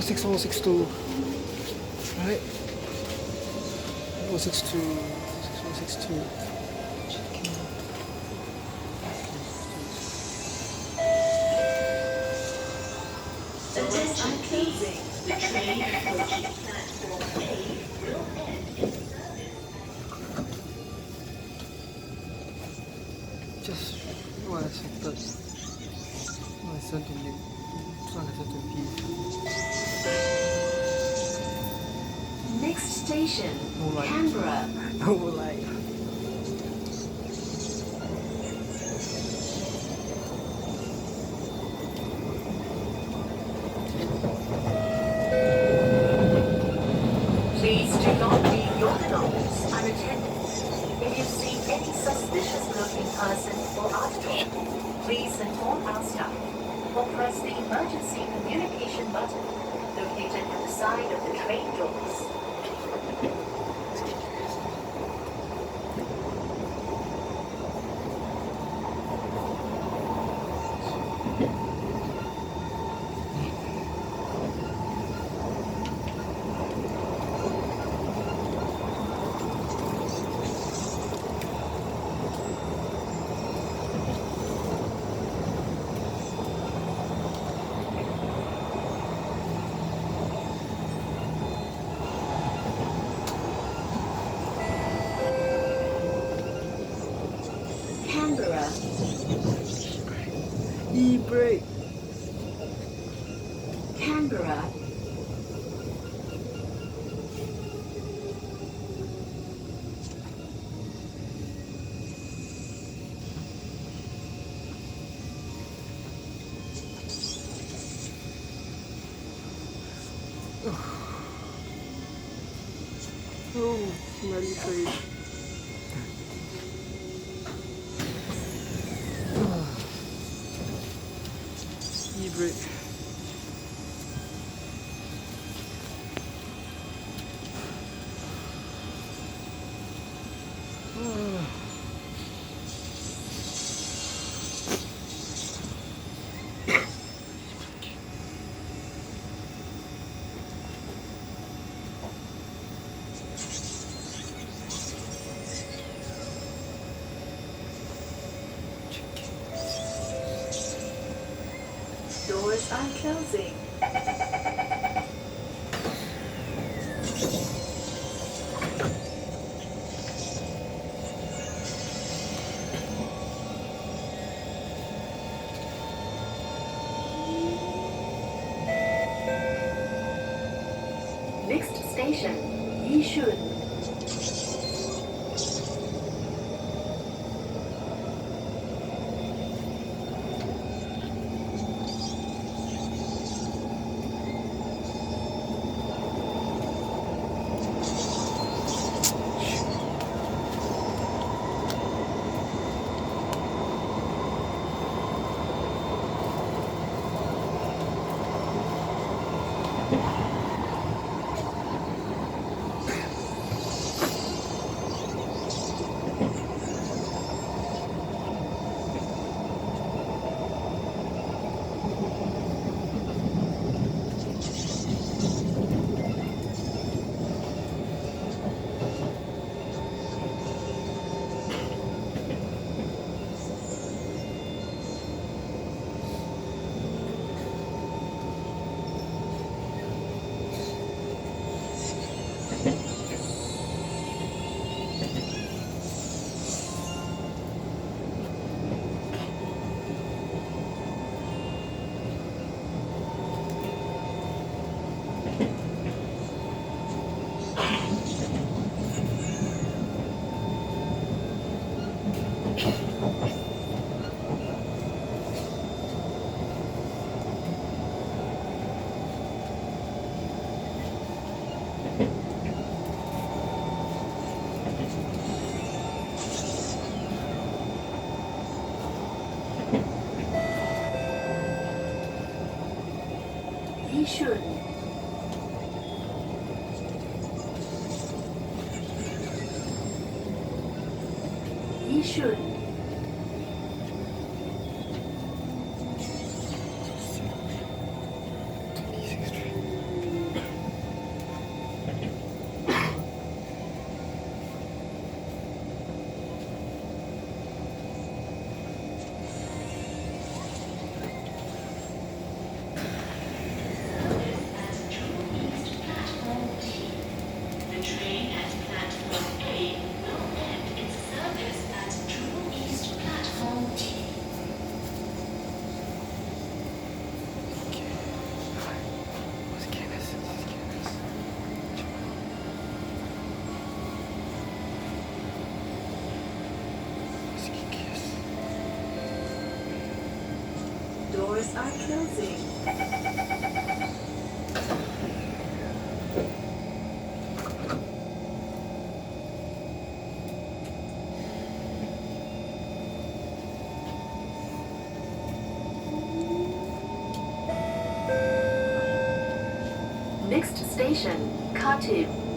6062. Right? 6062. 6062. Attention please. The train approaching platform A will end its service. Just what I expected. Listen to me. Try to listen to me. Next station, Alright. Canberra. Oh, like. Please do not leave your belongings unattended. If you see any suspicious-looking person or article, please inform our staff or press the emergency communication button located at the side of the train doors. Canberra. E-brake. Canberra. Oh, smelly train. E-brake. Doors are closing. Next station, Yishun. Yishun. Yishun. Doors are closing. Next station, Khartoum.